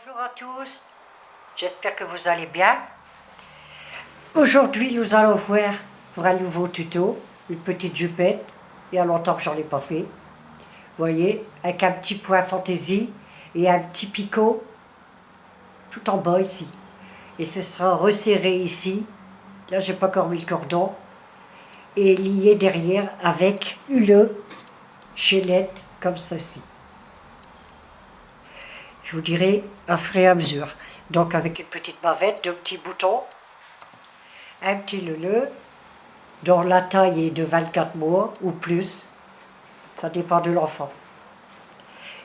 Bonjour à tous, j'espère que vous allez bien. Aujourd'hui nous allons voir pour un nouveau tuto, une petite jupette. Il y a longtemps que j'en ai pas fait. Vous voyez, avec un petit point fantaisie et un petit picot tout en bas ici. Et ce sera resserré ici, là j'ai pas encore mis le cordon, et lié derrière avec une chaînette comme ceci. Je vous dirai à fur et à mesure. Donc avec une petite bavette, deux petits boutons, un petit nœud dont la taille est de 24 mois ou plus, ça dépend de l'enfant.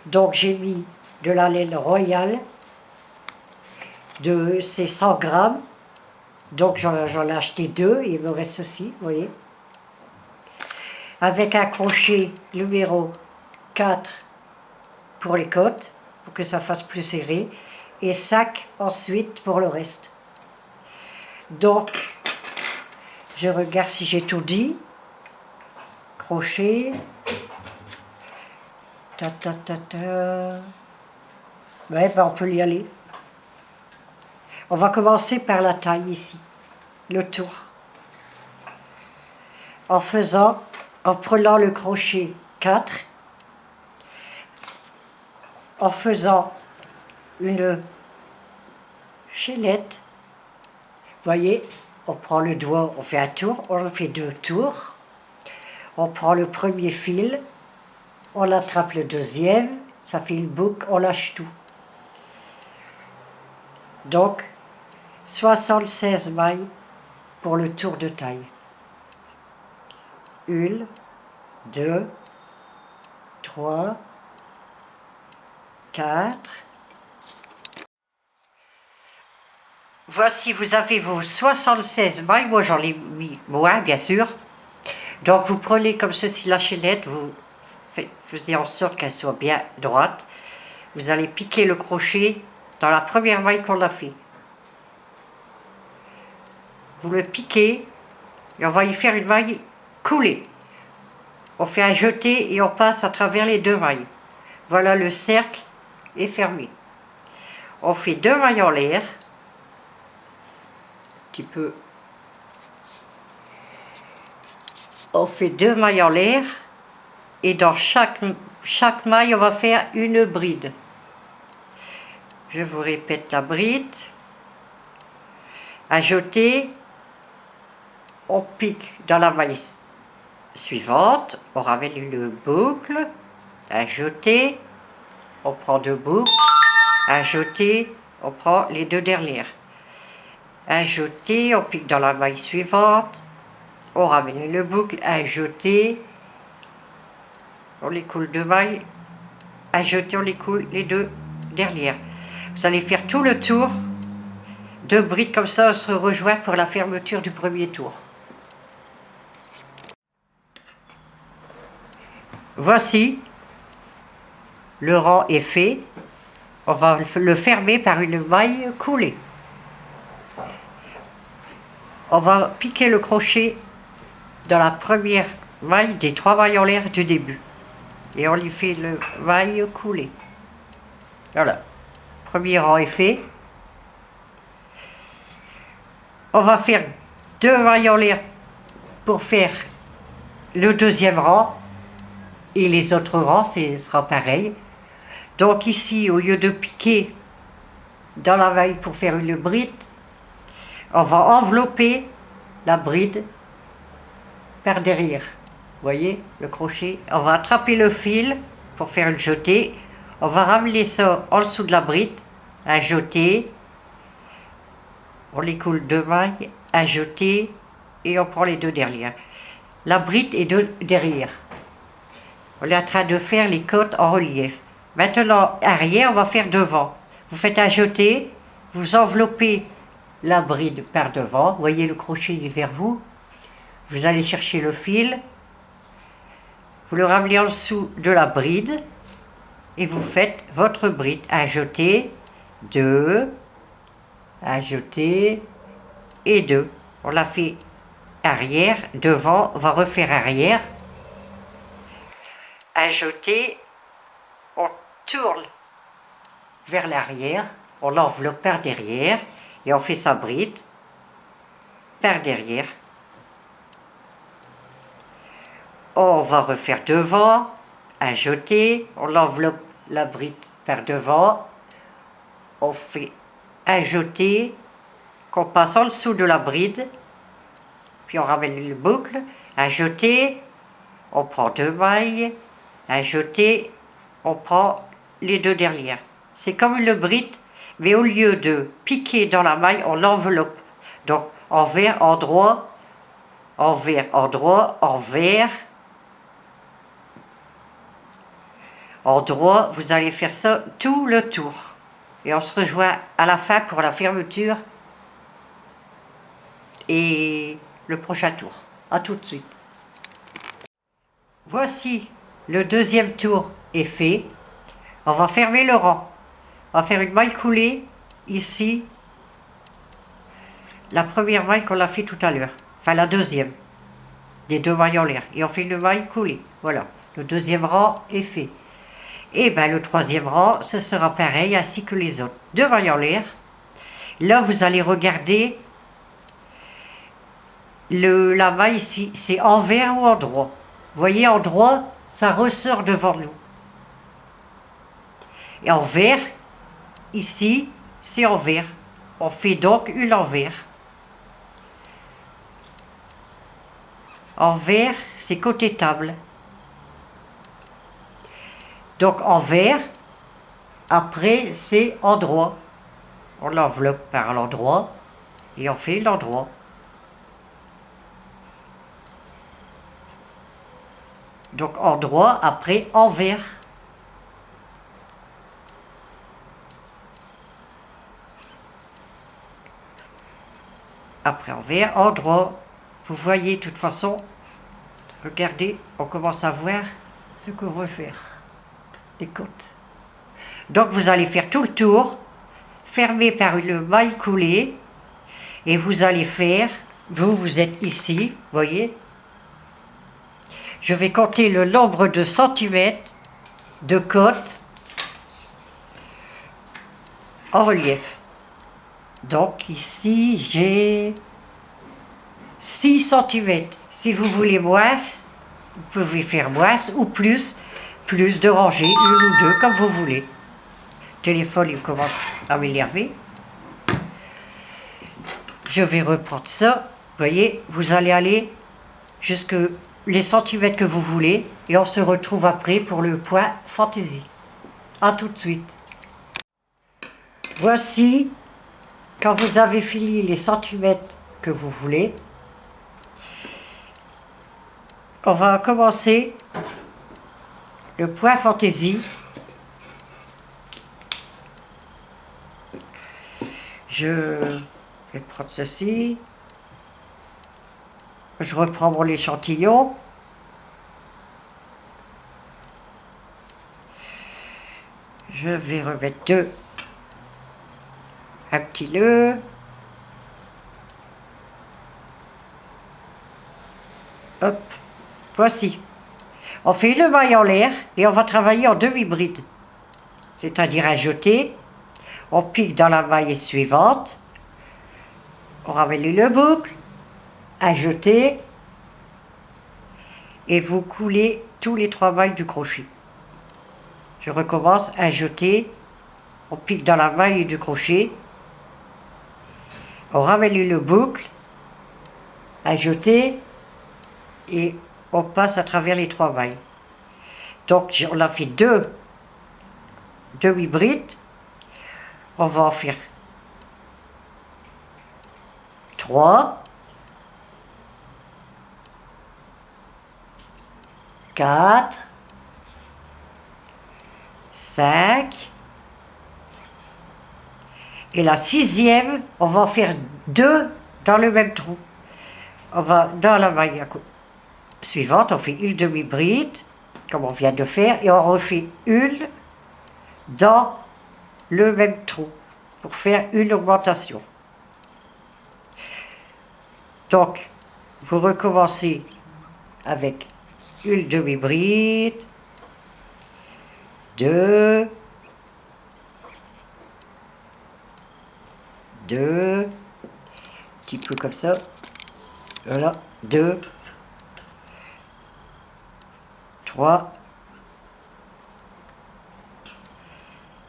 Donc j'ai mis de la laine royale, c'est 100 grammes, donc j'en ai acheté deux, il me reste ceci, vous voyez. Avec un crochet numéro 4 pour les côtes, pour que ça fasse plus serré, et 5 ensuite pour le reste. Donc, je regarde si j'ai tout dit. Crochet. Ta ta ta ta. Ouais, ben on peut y aller. On va commencer par la taille ici, le tour. En prenant le crochet 4, en faisant une chaînette, vous voyez, on prend le doigt, on fait un tour, on fait deux tours, on prend le premier fil, on attrape le deuxième, ça fait une boucle, on lâche tout. Donc, 76 mailles pour le tour de taille. 1, 2, 3, 4. Voici, vous avez vos 76 mailles, moi j'en ai mis moins bien sûr. Donc vous prenez comme ceci la chaînette, vous faites en sorte qu'elle soit bien droite. Vous allez piquer le crochet dans la première maille qu'on a fait. Vous le piquez et on va y faire une maille coulée. On fait un jeté et on passe à travers les deux mailles. Voilà, le cercle est fermé. On fait deux mailles en l'air. Un petit peu. On fait deux mailles en l'air. Et dans chaque maille, on va faire une bride. Je vous répète la bride. Un jeté. On pique dans la maille suivante. On ramène une boucle. Un jeté. On prend deux boucles. Un jeté. On prend les deux dernières. Un jeté. On pique dans la maille suivante. On ramène une boucle. Un jeté. On les coule deux mailles, un jeté, on les coule les deux dernières. Vous allez faire tout le tour, deux brides comme ça, on se rejoint pour la fermeture du premier tour. Voici, le rang est fait, on va le fermer par une maille coulée. On va piquer le crochet dans la première maille des trois mailles en l'air du début. Et on lui fait le maille coulée. Voilà. Premier rang est fait. On va faire deux mailles en l'air pour faire le deuxième rang. Et les autres rangs, ce sera pareil. Donc ici, au lieu de piquer dans la maille pour faire une bride, on va envelopper la bride par derrière. Vous voyez le crochet, on va attraper le fil pour faire le jeté, on va ramener ça en dessous de la bride, un jeté, on les coule deux mailles, un jeté et on prend les deux derrière. La bride est derrière. On est en train de faire les côtes en relief. Maintenant, arrière, on va faire devant. Vous faites un jeté, vous enveloppez la bride par devant, vous voyez le crochet est vers vous, vous allez chercher le fil, vous le ramenez en dessous de la bride et vous faites votre bride. Un jeté, deux, un jeté et deux. On l'a fait arrière, devant, on va refaire arrière. Un jeté, on tourne vers l'arrière, on l'enveloppe par derrière et on fait sa bride par derrière. On va refaire devant, un jeté, on l'enveloppe la bride par devant, on fait un jeté qu'on passe en dessous de la bride, puis on ramène le boucle, un jeté, on prend 2 mailles, un jeté, on prend les 2 derrière. C'est comme une bride, mais au lieu de piquer dans la maille, on l'enveloppe. Donc envers, endroit, envers, endroit, envers, endroit. Vous allez faire ça tout le tour. Et on se rejoint à la fin pour la fermeture et le prochain tour. A tout de suite. Voici le deuxième tour est fait. On va fermer le rang. On va faire une maille coulée ici. La première maille qu'on a fait tout à l'heure. Enfin la deuxième. Des 2 mailles en l'air. Et on fait une maille coulée. Voilà. Le deuxième rang est fait. Et bien le troisième rang, ce sera pareil ainsi que les autres. 2 mailles en l'air. Là vous allez regarder la maille ici. C'est envers ou endroit. Vous voyez, endroit, ça ressort devant nous. Et envers, ici, c'est envers. On fait donc une envers. Envers, c'est côté table. Donc envers, après c'est endroit. On l'enveloppe par l'endroit et on fait l'endroit. Donc endroit, après envers. Après envers, endroit. Vous voyez, de toute façon, regardez, on commence à voir ce qu'on veut faire. Les côtes. Donc vous allez faire tout le tour, fermé par une maille coulée, et vous allez faire, vous êtes ici, voyez. Je vais compter le nombre de centimètres de côte en relief. Donc ici j'ai 6 centimètres. Si vous voulez moins, vous pouvez faire moins ou plus de rangées, 1 ou 2 comme vous voulez. Le téléphone il commence à m'énerver. Je vais reprendre ça. Vous voyez, vous allez aller jusque les centimètres que vous voulez et on se retrouve après pour le point fantaisie. A tout de suite. Voici, quand vous avez fini les centimètres que vous voulez, on va commencer le point fantaisie. Je vais prendre ceci. Je reprends mon échantillon. Je vais remettre un petit nœud. Hop, voici. On fait une maille en l'air et on va travailler en demi-bride. C'est-à-dire un jeté. On pique dans la maille suivante. On ramène le boucle. Un jeté. Et vous coulez tous les 3 mailles du crochet. Je recommence un jeté. On pique dans la maille du crochet. On ramène le boucle. Un jeté. Et on passe à travers les 3 mailles. Donc on a fait 2 demi-brides. On va en faire 3, 4, 5, et la 6e, on va en faire 2 dans le même trou. On va dans la maille suivante, on fait une demi-bride, comme on vient de faire, et on refait une dans le même trou pour faire une augmentation. Donc, vous recommencez avec une demi-bride, 2, 2, un petit peu comme ça, voilà, 2, 3,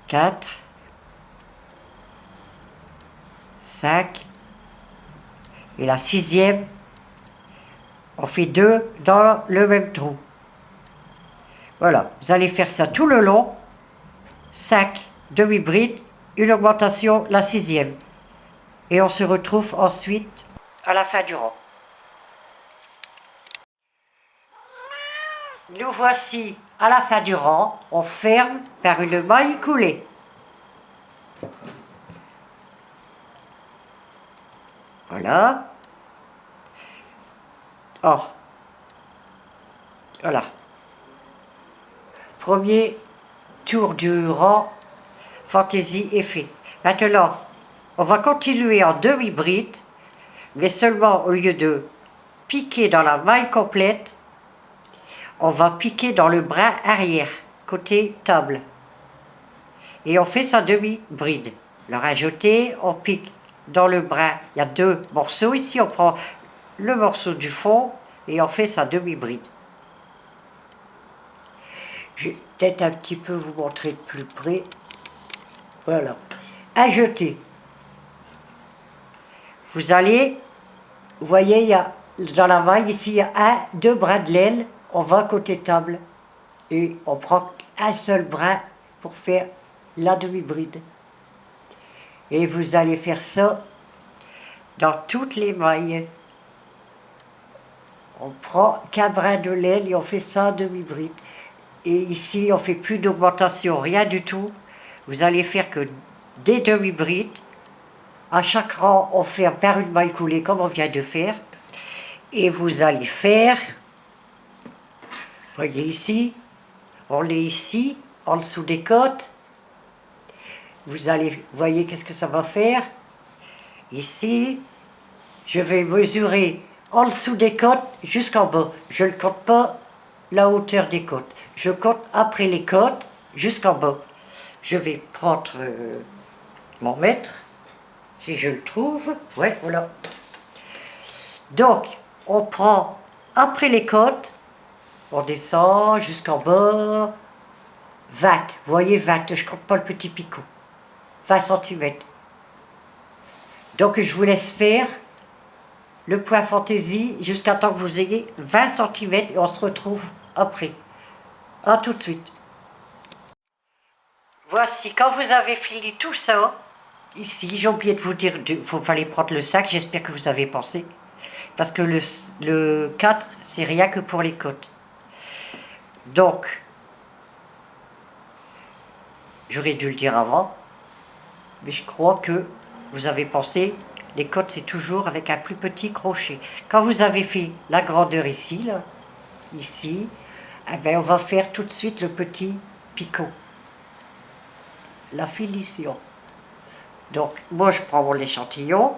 4, 5, et la sixième, on fait 2 dans le même trou. Voilà, vous allez faire ça tout le long, 5 demi-brides, une augmentation, la sixième. Et on se retrouve ensuite à la fin du rang. Nous voici à la fin du rang, on ferme par une maille coulée. Voilà. Oh. Voilà. Premier tour du rang fantaisie est fait. Maintenant, on va continuer en demi-bride, mais seulement au lieu de piquer dans la maille complète, on va piquer dans le bras arrière, côté table. Et on fait sa demi-bride. Le rajouter, on pique dans le bras. Il y a 2 morceaux. Ici, on prend le morceau du fond et on fait sa demi-bride. Je vais peut-être un petit peu vous montrer de plus près. Voilà. Ajouter. Vous allez, vous voyez, il y a, dans la maille, ici, il y a 2 bras de laine. On va côté table. Et on prend un seul bras pour faire la demi-bride. Et vous allez faire ça dans toutes les mailles. On prend qu'un brin de laine et on fait ça en demi-bride. Et ici, on fait plus d'augmentation, rien du tout. Vous allez faire que des demi-brides. À chaque rang, on fait par une maille coulée comme on vient de faire. Et vous allez faire, voyez ici, on est ici, en dessous des côtes. Vous allez, voyez qu'est-ce que ça va faire. Ici, je vais mesurer en dessous des côtes jusqu'en bas. Je ne compte pas la hauteur des côtes. Je compte après les côtes jusqu'en bas. Je vais prendre mon mètre, si je le trouve. Ouais, voilà. Donc, on prend après les côtes, on descend jusqu'en bas, 20. Vous voyez, 20, je ne compte pas le petit picot. 20 cm. Donc, je vous laisse faire le point fantaisie jusqu'à temps que vous ayez 20 cm et on se retrouve après. A tout de suite. Voici, quand vous avez fini tout ça, ici, j'ai oublié de vous dire, il fallait prendre le sac, j'espère que vous avez pensé. Parce que le 4, c'est rien que pour les côtes. Donc, j'aurais dû le dire avant, mais je crois que vous avez pensé, les côtes c'est toujours avec un plus petit crochet. Quand vous avez fait la grandeur ici, là, ici, eh bien on va faire tout de suite le petit picot. La finition. Donc, moi je prends mon échantillon,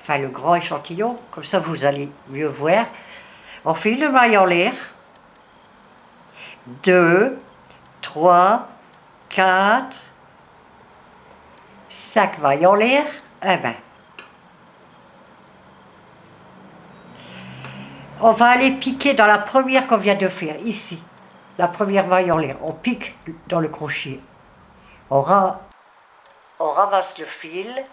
enfin le grand échantillon, comme ça vous allez mieux voir. On fait une maille en l'air, 2, 3, 4, 5 mailles en l'air, eh ben, on va aller piquer dans la première qu'on vient de faire, ici, la première maille en l'air. On pique dans le crochet, on ramasse le fil,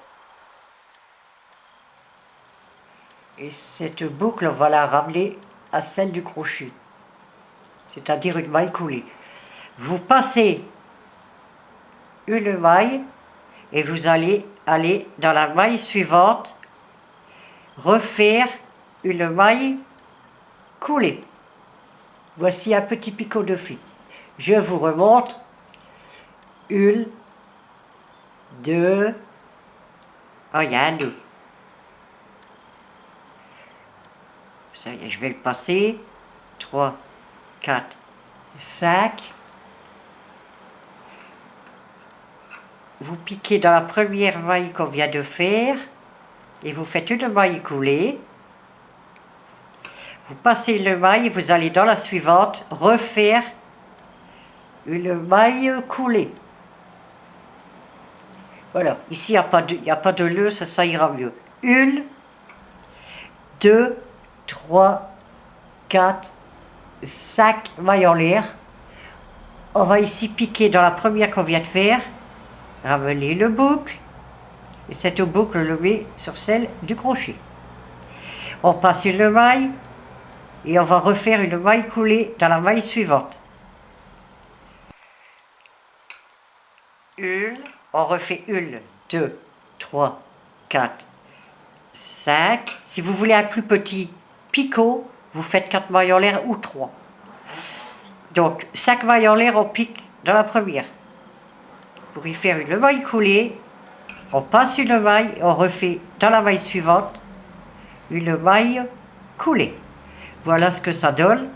et cette boucle, on va la ramener à celle du crochet, c'est-à-dire une maille coulée. Vous passez une maille, et vous allez aller dans la maille suivante, refaire une maille coulée. Voici un petit picot de fil. Je vous remontre. 1, 2, oh il y a un 2. Ça y est, je vais le passer. 3, 4, 5. Vous piquez dans la première maille qu'on vient de faire et vous faites une maille coulée. Vous passez une maille et vous allez dans la suivante refaire une maille coulée. Voilà, ici il n'y a pas de nœud, ça ira mieux. Une, deux, trois, quatre, cinq mailles en l'air. On va ici piquer dans la première qu'on vient de faire, ramener le boucle, et cette boucle le met sur celle du crochet. On passe une maille, et on va refaire une maille coulée dans la maille suivante. Une, on refait une, deux, trois, quatre, cinq. Si vous voulez un plus petit picot, vous faites 4 mailles en l'air ou 3. Donc 5 mailles en l'air, on pique dans la première. Pour y faire une maille coulée, on passe une maille, on refait dans la maille suivante une maille coulée. Voilà ce que ça donne.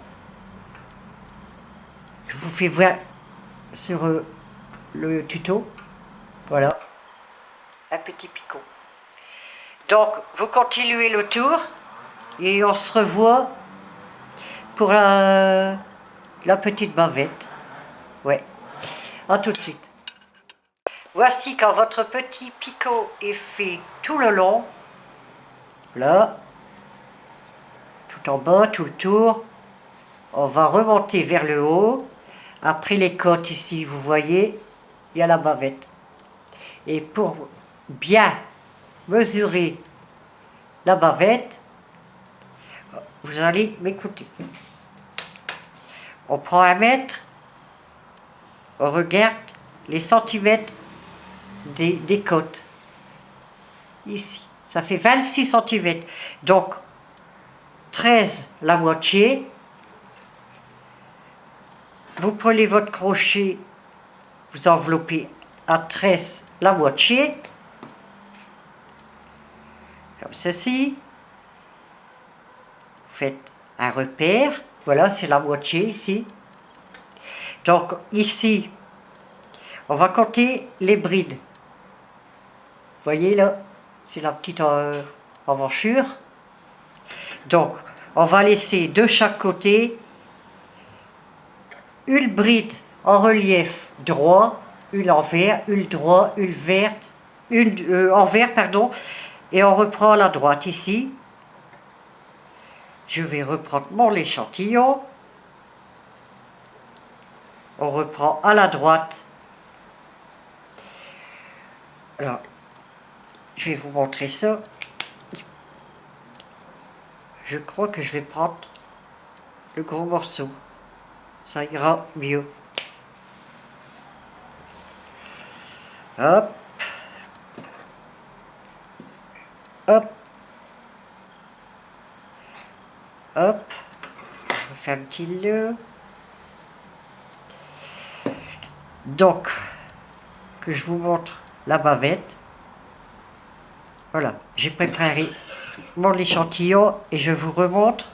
Je vous fais voir sur le tuto. Voilà, un petit picot. Donc vous continuez le tour et on se revoit pour la petite bavette. Ouais, à tout de suite. Voici quand votre petit picot est fait tout le long. Là, tout en bas, tout le tour. On va remonter vers le haut. Après les côtes ici, vous voyez, il y a la bavette. Et pour bien mesurer la bavette, vous allez m'écouter. On prend un mètre, on regarde les centimètres des côtes. Ici, ça fait 26 centimètres. Donc, 13 la moitié. Vous prenez votre crochet, vous enveloppez à 13 la moitié, comme ceci. Vous faites un repère, voilà, c'est la moitié ici. Donc ici, on va compter les brides. Vous voyez là, c'est la petite emmanchure. Donc, on va laisser de chaque côté une bride en relief droit, une envers, une droite, une verte, une envers, pardon, et on reprend la droite ici. Je vais reprendre mon échantillon. On reprend à la droite. Alors, je vais vous montrer ça. Je crois que je vais prendre le gros morceau. Ça ira mieux. Hop. Hop. Hop. Je refais un petit nœud. Donc, que je vous montre la bavette. Voilà, j'ai préparé mon échantillon et je vous remontre.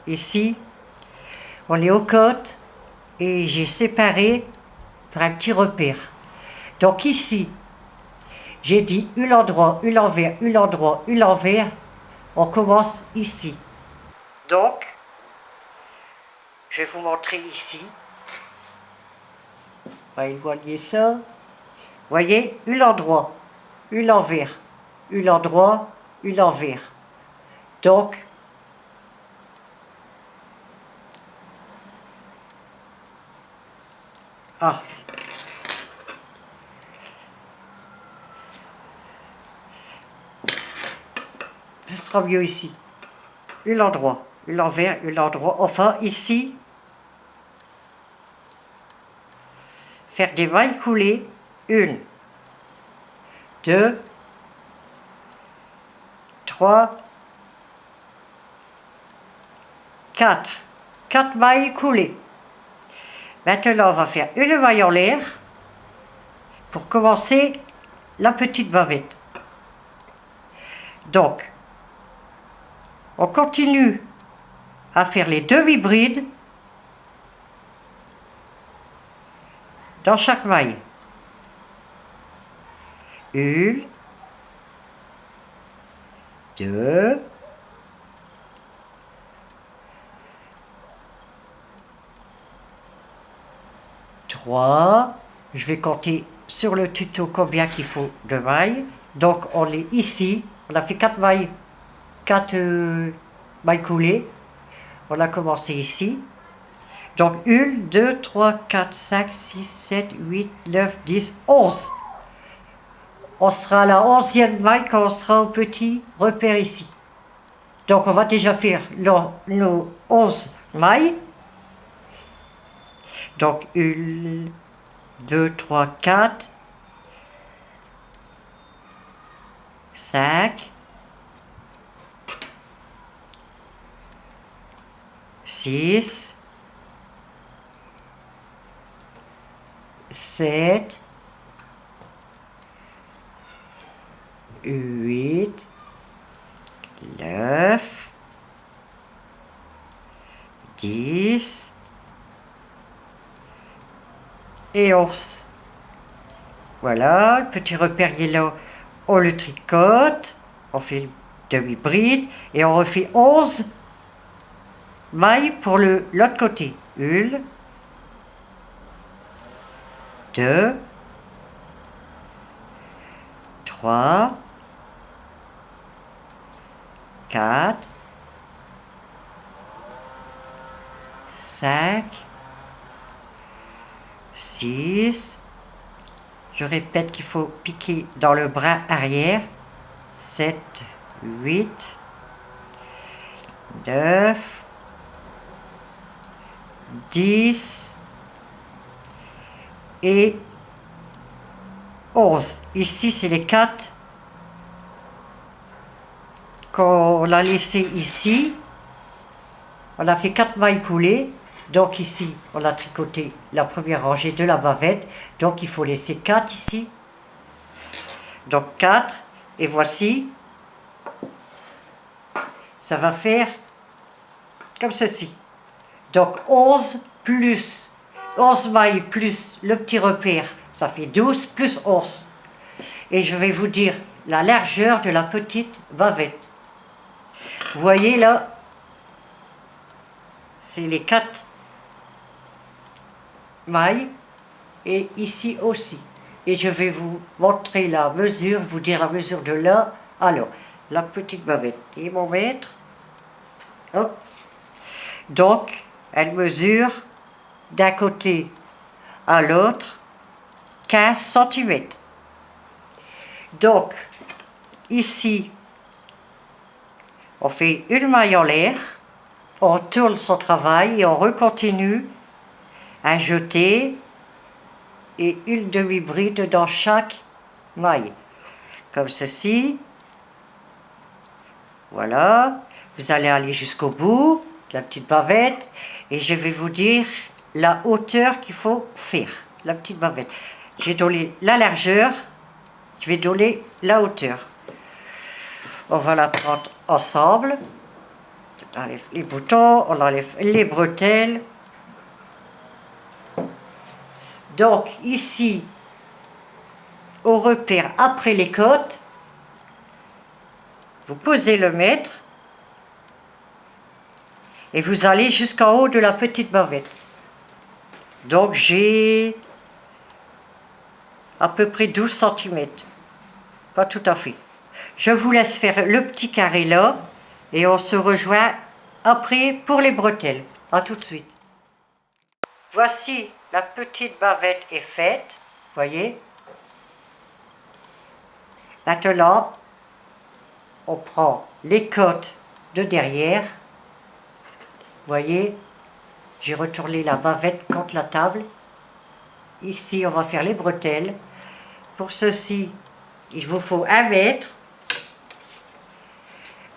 Ici, on est aux côtes et j'ai séparé par un petit repère. Donc ici, j'ai dit une endroit, une envers, une endroit, une envers. On commence ici. Donc, je vais vous montrer ici. On va éloigner ça. Vous voyez, une endroit, une envers, une endroit, une envers. Donc, ah. Ce sera mieux ici. Une endroit, une envers, une endroit. Enfin, ici, faire des mailles coulées. Une, deux, trois, quatre. Quatre mailles coulées. Maintenant, on va faire une maille en l'air pour commencer la petite bavette. Donc, on continue à faire les demi-brides dans chaque maille. Une, deux, trois, je vais compter sur le tuto combien qu'il faut de mailles. Donc on est ici, on a fait 4 mailles, 4 mailles coulées. On a commencé ici. Donc 1, 2, 3, 4, 5, 6, 7, 8, 9, 10, 11. On sera à la 11e maille quand on sera au petit repère ici. Donc on va déjà faire nos 11 mailles. Donc 1, 2, 3, 4, 5, 6, 7, 8, 9, 10 et 11. Voilà, le petit repère il est là, on le tricote, on fait le demi-bride et on refait 11 mailles pour l'autre côté. 1, 2, 3, 4, 5, 6, je répète qu'il faut piquer dans le bras arrière, 7, 8, 9, 10 et 11. Ici, c'est les 4 qu'on a laissé ici. On a fait 4 mailles coulées. Donc ici, on a tricoté la première rangée de la bavette. Donc il faut laisser 4 ici. Donc 4. Et voici. Ça va faire comme ceci. Donc 11 plus 11 mailles plus le petit repère. Ça fait 12 plus 11. Et je vais vous dire la largeur de la petite bavette. Vous voyez là, c'est les 4 mailles et ici aussi. Et je vais vous montrer la mesure, vous dire la mesure de là. Alors, la petite bavette et mon mètre. Hop. Donc, elle mesure d'un côté à l'autre 15 cm. Donc, ici, on fait une maille en l'air, on tourne son travail et on recontinue à jeter et une demi-bride dans chaque maille. Comme ceci. Voilà. Vous allez aller jusqu'au bout, la petite bavette, et je vais vous dire la hauteur qu'il faut faire, la petite bavette. J'ai donné la largeur, je vais donner la hauteur. On va la prendre ensemble. On enlève les boutons, on enlève les bretelles. Donc ici, au repère après les côtes, vous posez le mètre et vous allez jusqu'en haut de la petite bavette. Donc j'ai à peu près 12 cm. Pas tout à fait. Je vous laisse faire le petit carré là et on se rejoint après pour les bretelles. A tout de suite. Voici la petite bavette est faite, voyez. Maintenant, on prend les côtes de derrière. Voyez, j'ai retourné la bavette contre la table. Ici, on va faire les bretelles. Pour ceci, il vous faut 1 mètre.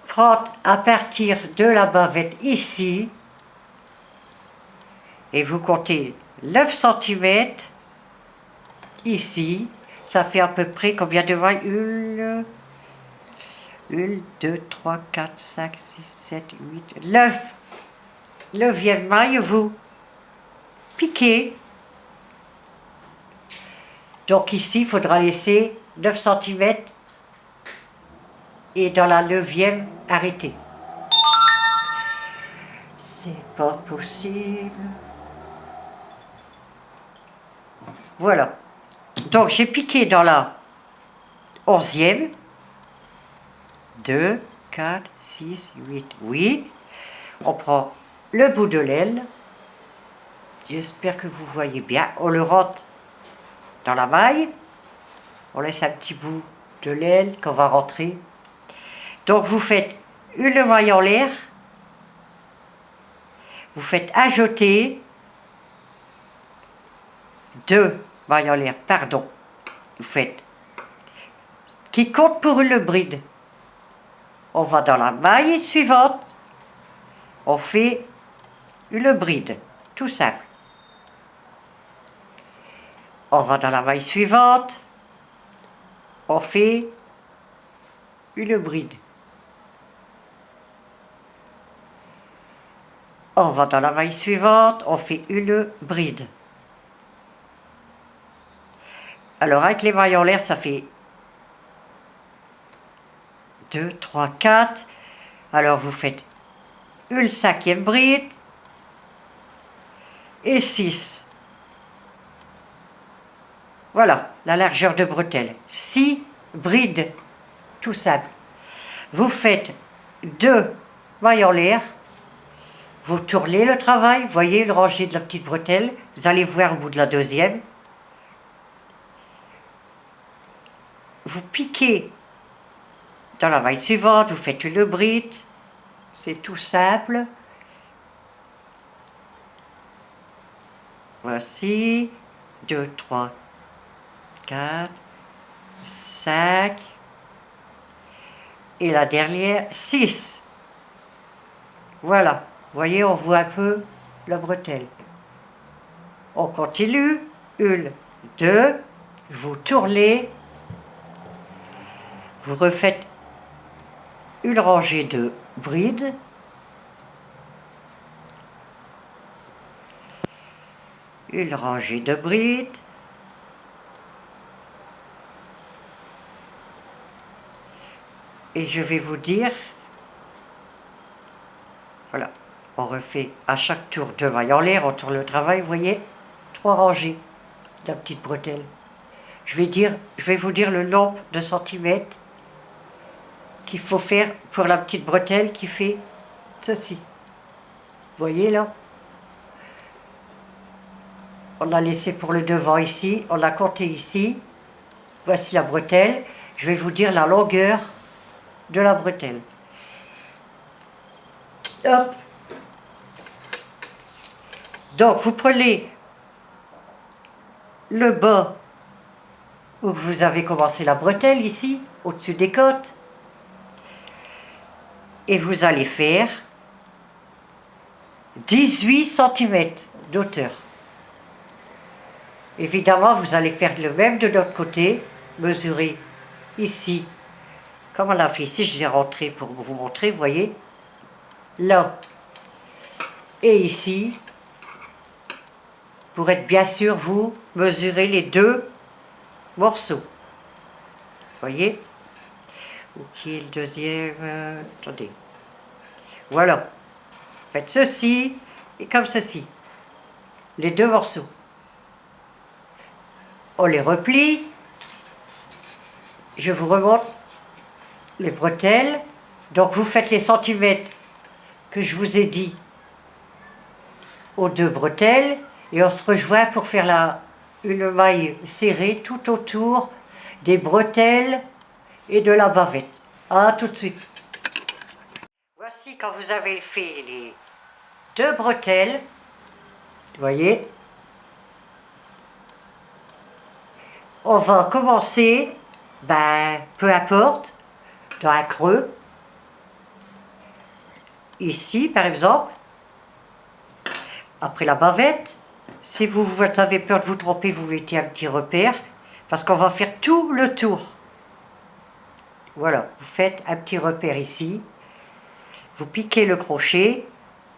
Prendre à partir de la bavette ici. Et vous comptez 9 cm ici. Ça fait à peu près combien de mailles? 1, 2, 3, 4, 5, 6, 7, 8, 9. 9e maille, vous piquez. Donc ici, il faudra laisser 9 cm et dans la 9e, arrêter. C'est pas possible. Voilà. Donc j'ai piqué dans la 11e. 2, 4, 6, 8, oui. On prend le bout de l'aile. J'espère que vous voyez bien. On le rentre dans la maille. On laisse un petit bout de l'aile qu'on va rentrer. Donc vous faites une maille en l'air. Vous faites un jeté. 2 mailles en l'air, pardon. Vous faites qui compte pour le bride. On va dans la maille suivante. On fait une bride, tout simple. On va dans la maille suivante. On fait une bride. On va dans la maille suivante. On fait une bride. Alors avec les mailles en l'air, ça fait 2, 3, 4. Alors vous faites une 5e bride et 6. Voilà la largeur de bretelle. 6 brides, tout simple. Vous faites 2 mailles en l'air. Vous tournez le travail, voyez le rangé de la petite bretelle. Vous allez voir au bout de la 2e. Vous piquez dans la maille suivante, vous faites une bride. C'est tout simple. Voici 2, 3, 4, 5. Et la dernière, 6. Voilà. Vous voyez, on voit un peu la bretelle. On continue. 1, 2. Vous tournez. Vous refaites une rangée de brides. Une rangée de brides. Et je vais vous dire, voilà, on refait à chaque tour 2 mailles en l'air, on tourne le travail, vous voyez, 3 rangées de la petite bretelle. Je vais vous dire le nombre de centimètres qu'il faut faire pour la petite bretelle qui fait ceci. Vous voyez là? On a laissé pour le devant ici, on a compté ici. Voici la bretelle. Je vais vous dire la longueur de la bretelle. Hop. Donc vous prenez le bas où vous avez commencé la bretelle ici, au-dessus des côtes. Et vous allez faire 18 cm d'hauteur. Évidemment, vous allez faire le même de l'autre côté, mesurer ici, comme on a fait ici, je l'ai rentré pour vous montrer, vous voyez, là et ici, pour être bien sûr, vous mesurez les 2 morceaux. Vous voyez? Ok, le deuxième, attendez. Voilà. Faites ceci et comme ceci. Les 2 morceaux. On les replie. Je vous remonte les bretelles. Donc vous faites les centimètres que je vous ai dit aux 2 bretelles. Et on se rejoint pour faire une maille serrée tout autour des bretelles et de la bavette. À tout de suite. Voici quand vous avez fait les 2 bretelles. Vous voyez, on va commencer, peu importe, dans un creux. Ici, par exemple, après la bavette. Si vous avez peur de vous tromper, vous mettez un petit repère, parce qu'on va faire tout le tour. Voilà, vous faites un petit repère ici, vous piquez le crochet,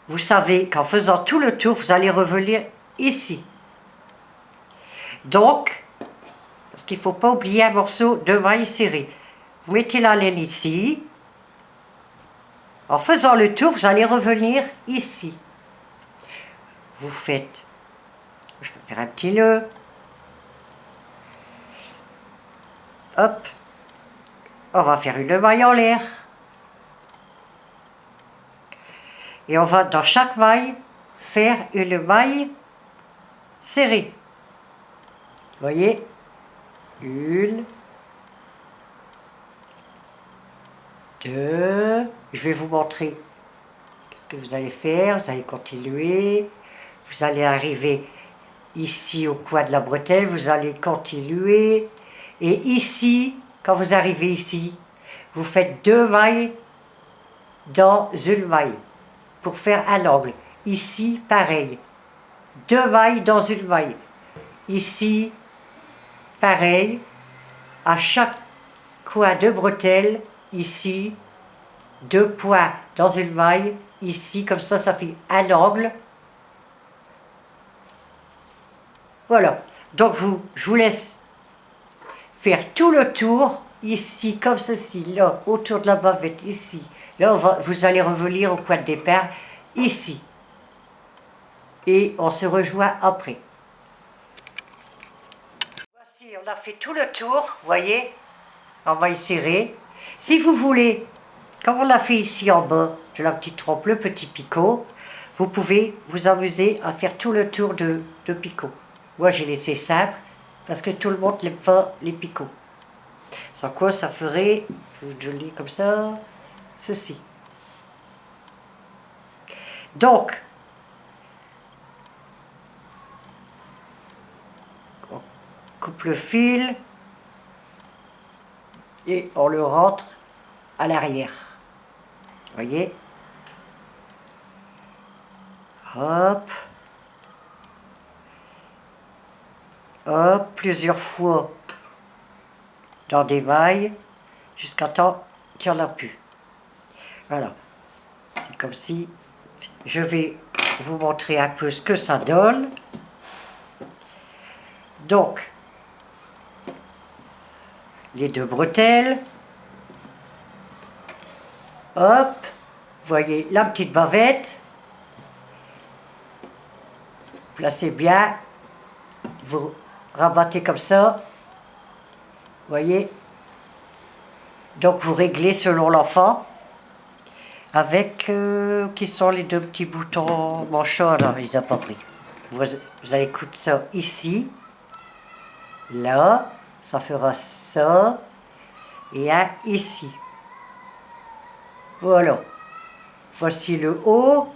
vous savez qu'en faisant tout le tour, vous allez revenir ici. Donc, parce qu'il ne faut pas oublier un morceau de maille serré. Vous mettez la laine ici. En faisant le tour, vous allez revenir ici. Vous faites, je vais faire un petit nœud. hop, on va faire une maille en l'air. Et on va dans chaque maille faire une maille serrée. Vous voyez, une, deux, je vais vous montrer qu'est-ce que vous allez faire. Vous allez continuer, vous allez arriver ici au coin de la bretelle, vous allez continuer, et ici, quand vous arrivez ici, vous faites 2 mailles dans une maille pour faire un angle. Ici, pareil, 2 mailles dans une maille. Ici, pareil, à chaque coin de bretelle, ici, 2 points dans une maille, ici, comme ça fait un angle. Voilà, donc je vous laisse faire tout le tour, ici, comme ceci, là, autour de la bavette, ici. Là, vous allez revenir au point de départ, ici. Et on se rejoint après. Voici, on a fait tout le tour, vous voyez, on va y serrer. Si vous voulez, comme on l'a fait ici en bas de la petite trompe, le petit picot, vous pouvez vous amuser à faire tout le tour de picot. Moi, j'ai laissé simple, parce que tout le monde n'aime pas les picots. Sans quoi, ça ferait, je lis comme ça, ceci. Donc, on coupe le fil et on le rentre à l'arrière. Voyez? Hop. Hop, plusieurs fois dans des mailles jusqu'à temps qu'il n'y en a plus. Voilà. C'est comme si je vais vous montrer un peu ce que ça donne. Donc, les 2 bretelles. Hop, voyez la petite bavette. Placez bien. Vous rabattez comme ça. Voyez. Donc vous réglez selon l'enfant. Avec, qui sont les 2 petits boutons manchons, là, ils n'ont pas pris. Vous allez coudre ça ici. Là, ça fera ça. Et un ici. Voilà. Voici le haut.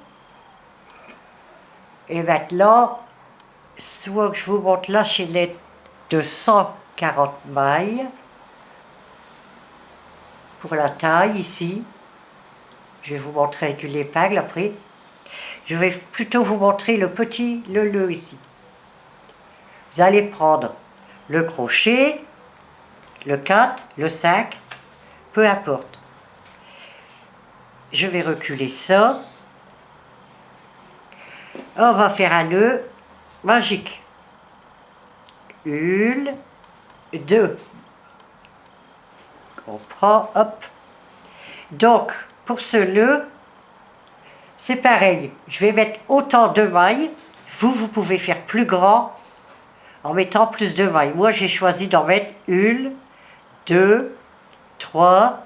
Et maintenant, soit que je vous montre la chaînette de 140 mailles. Pour la taille ici. Je vais vous montrer avec une épingle après. Je vais plutôt vous montrer le petit, le nœud ici. Vous allez prendre le crochet, le 4, le 5, peu importe. Je vais reculer ça. On va faire un nœud magique. 1, 2. On prend, hop. Donc, pour ce nœud, c'est pareil. Je vais mettre autant de mailles. Vous pouvez faire plus grand en mettant plus de mailles. Moi, j'ai choisi d'en mettre 1, 2, 3,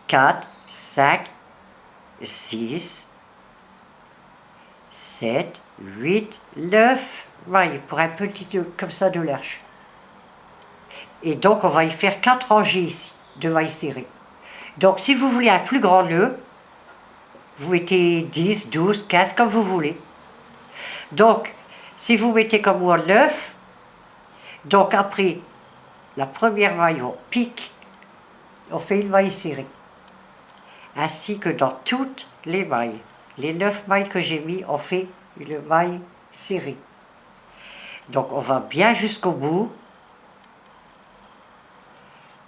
4, 5, 6, 7, 8, 9 mailles pour un petit nœud comme ça de l'arche. Et donc, on va y faire 4 rangées ici de mailles serrées. Donc, si vous voulez un plus grand nœud, vous mettez 10, 12, 15, comme vous voulez. Donc, si vous mettez comme moi 9, donc après la première maille, on pique, on fait une maille serrée. Ainsi que dans toutes les mailles. Les 9 mailles que j'ai mis, on fait une maille serrée. Donc, on va bien jusqu'au bout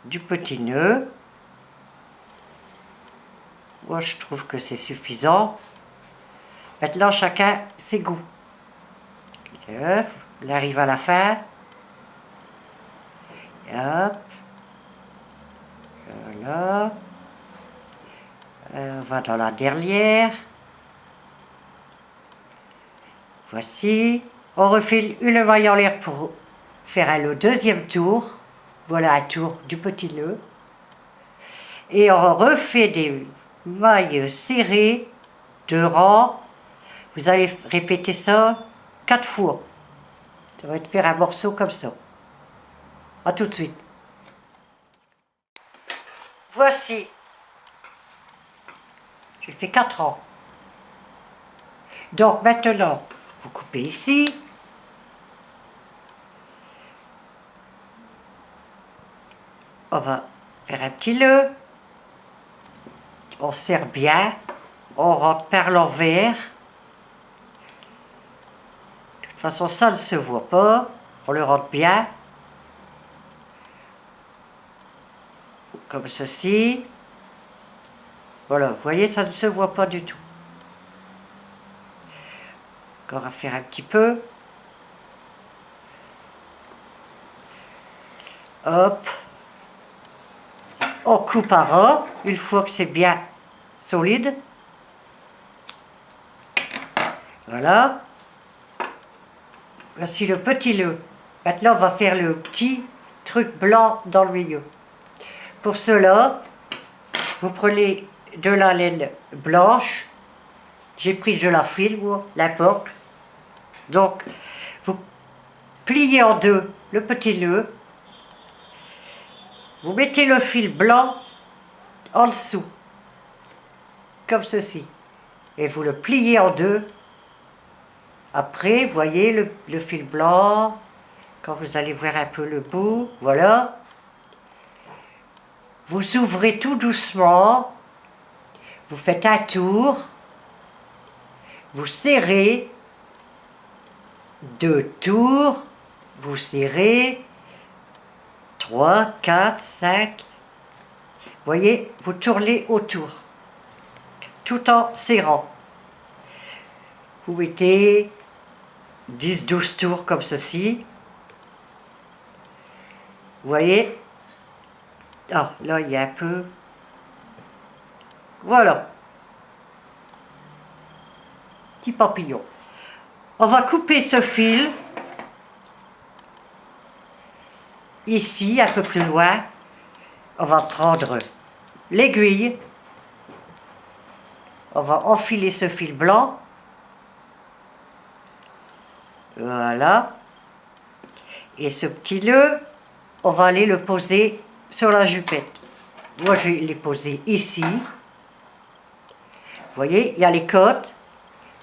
du petit nœud. Moi, je trouve que c'est suffisant. Maintenant, chacun ses goûts. Hop, on arrive à la fin. Hop. Voilà. On va dans la dernière. Voici. On refile une maille en l'air pour faire le deuxième tour. Vous Voilà un tour du petit nœud. Et on refait des mailles serrées de rang. Vous allez répéter ça 4 fois. Ça va te faire un morceau comme ça. A tout de suite. Voici. J'ai fait 4 rangs. Donc maintenant, vous coupez ici. On va faire un petit nœud. On serre bien. On rentre par l'envers. De toute façon, ça ne se voit pas. On le rentre bien. Comme ceci. Voilà, vous voyez, ça ne se voit pas du tout. Encore à faire un petit peu. Hop. On coupe à ras, une fois que c'est bien solide. Voilà. Voici le petit nœud. Maintenant, on va faire le petit truc blanc dans le milieu. Pour cela, vous prenez de la laine blanche. J'ai pris de la fil, n'importe. Donc, vous pliez en deux le petit nœud. Vous mettez le fil blanc en dessous, comme ceci. Et vous le pliez en deux. Après, vous voyez le fil blanc, quand vous allez voir un peu le bout, voilà. Vous ouvrez tout doucement, vous faites un tour, vous serrez, 2 tours, vous serrez, 3, 4, 5. Vous voyez, vous tournez autour, tout en serrant. Vous mettez 10-12 tours comme ceci. Vous voyez? Ah, là, il y a un peu. Voilà. Petit papillon. On va couper ce fil. Ici, un peu plus loin. On va prendre l'aiguille. On va enfiler ce fil blanc. Voilà. Et ce petit nœud, on va aller le poser sur la jupette. Moi, je l'ai posé ici. Vous voyez, il y a les côtes.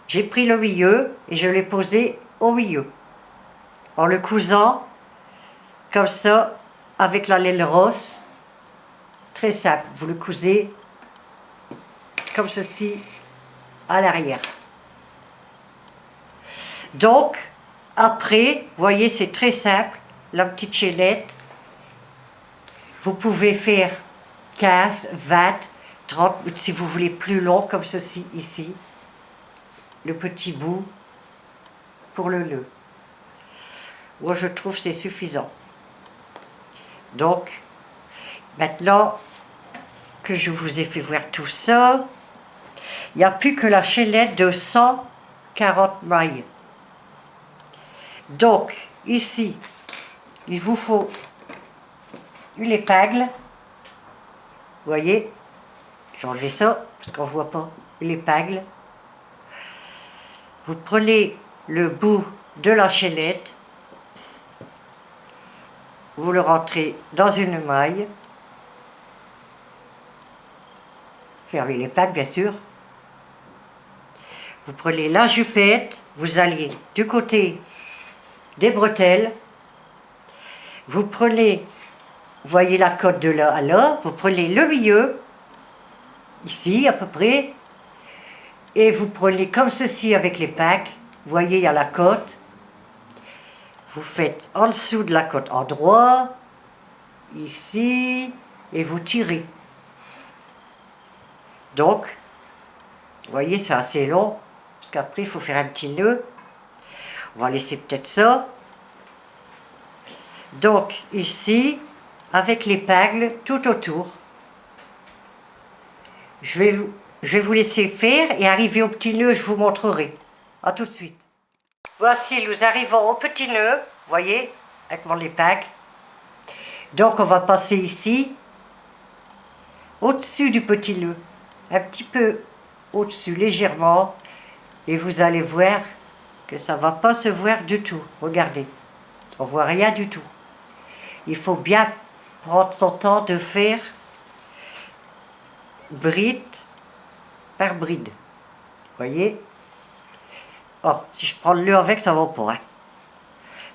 J'ai pris le milieu et je l'ai posé au milieu. En le cousant, comme ça, avec la laine rose. Très simple. Vous le cousez comme ceci à l'arrière. Donc, après, vous voyez, c'est très simple, la petite chaînette. Vous pouvez faire 15, 20, 30, si vous voulez plus long, comme ceci, ici. Le petit bout pour le nœud. Moi, je trouve que c'est suffisant. Donc, maintenant que je vous ai fait voir tout ça, il n'y a plus que la chaînette de 140 mailles. Donc, ici, il vous faut une épingle. Vous voyez, j'ai enlevé ça parce qu'on ne voit pas l'épingle. Vous prenez le bout de la chaînette, vous le rentrez dans une maille. Fermez l'épingle, bien sûr. Vous prenez la jupette, vous allez du côté des bretelles. Vous prenez, vous voyez la côte de là à là, vous prenez le milieu, ici à peu près, et vous prenez comme ceci avec l'épingle. Vous voyez, il y a la côte. Vous faites en dessous de la côte endroit, ici, et vous tirez. Donc, vous voyez, c'est assez long, parce qu'après, il faut faire un petit nœud. On va laisser peut-être ça. Donc, ici, avec l'épingle tout autour. Je vais vous laisser faire et arriver au petit nœud, je vous montrerai. A tout de suite. Voici, nous arrivons au petit nœud, vous voyez, avec mon épingle. Donc on va passer ici, au-dessus du petit nœud, un petit peu au-dessus, légèrement, et vous allez voir que ça ne va pas se voir du tout. Regardez, on ne voit rien du tout. Il faut bien prendre son temps de faire bride par bride. Voyez? Oh, si je prends le nœud avec, ça va pas. Hein.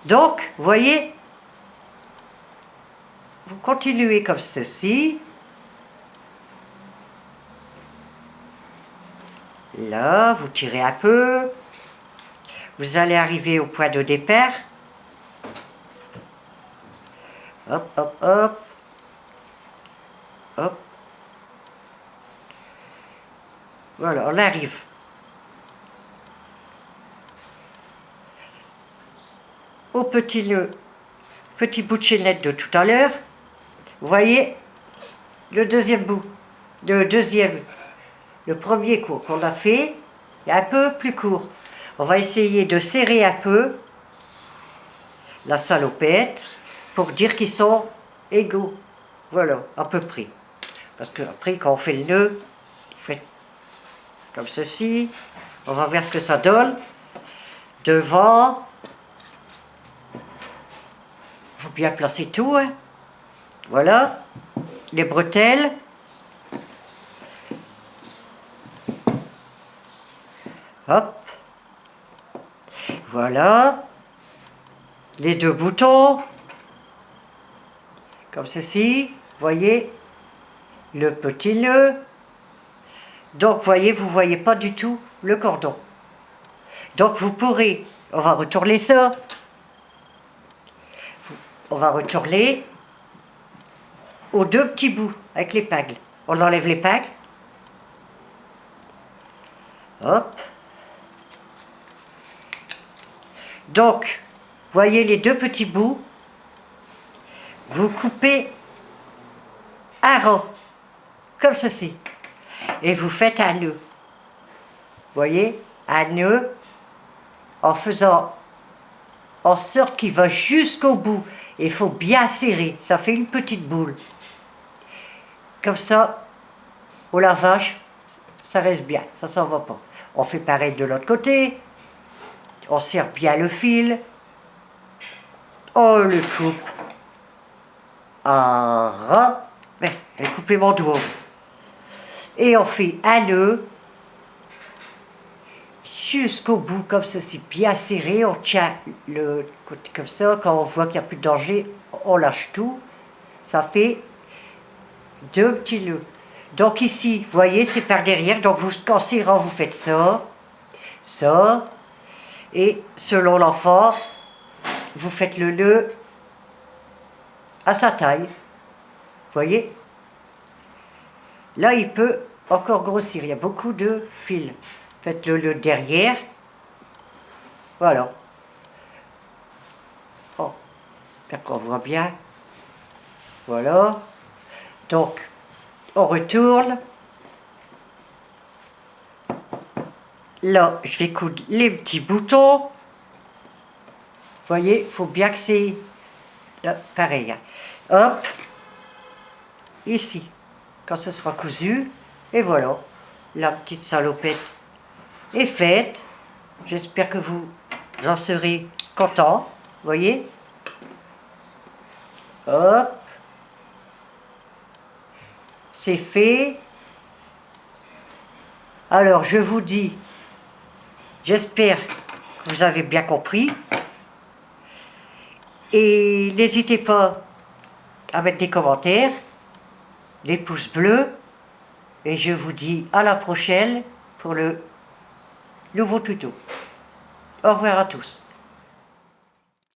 Donc, voyez, vous continuez comme ceci. Là, vous tirez un peu. Vous allez arriver au point de départ. Hop, hop, hop. Hop. Voilà, on arrive. Au petit nœud, petit bout de chaînette de tout à l'heure. Vous voyez le deuxième bout, le premier court qu'on a fait est un peu plus court. On va essayer de serrer un peu la salopette pour dire qu'ils sont égaux. Voilà, à peu près. Parce qu'après, quand on fait le nœud, on fait comme ceci. On va voir ce que ça donne. Devant, il faut bien placer tout. Hein. Voilà, les bretelles. Hop. Voilà. Les deux boutons. Comme ceci. Voyez le petit nœud. Donc, voyez, vous ne voyez pas du tout le cordon. Donc, vous pourrez, on va retourner ça. On va retourner aux deux petits bouts avec l'épingle. On enlève l'épingle. Hop. Donc, voyez les deux petits bouts. Vous coupez un rond, comme ceci. Et vous faites un nœud. Voyez, un nœud en faisant en sorte qu'il va jusqu'au bout. Il faut bien serrer, ça fait une petite boule. Comme ça, au lavage, ça reste bien, ça s'en va pas. On fait pareil de l'autre côté. On serre bien le fil. On le coupe en rond. Elle coupait mon doigt. Et on fait un nœud jusqu'au bout, comme ceci, bien serré. On tient le côté comme ça. Quand on voit qu'il n'y a plus de danger, on lâche tout. Ça fait deux petits nœuds. Donc ici, vous voyez, c'est par derrière. Donc vous, en serrant, vous faites ça, ça. Et selon l'enfant, vous faites le nœud à sa taille. Vous voyez? Là, il peut encore grossir. Il y a beaucoup de fils. Faites le derrière. Voilà. Oh, j'espère qu'on voit bien. Voilà. Donc, on retourne. Là, je vais coudre les petits boutons. Vous voyez, il faut bien que c'est pareil. Hein. Hop. Ici. Quand ce sera cousu. Et voilà. La petite salopette est faite. J'espère que vous en serez contents. Vous voyez? Hop. C'est fait. Alors, je vous dis, j'espère que vous avez bien compris. Et n'hésitez pas à mettre des commentaires, des pouces bleus. Et je vous dis à la prochaine pour le nouveau tuto. Au revoir à tous.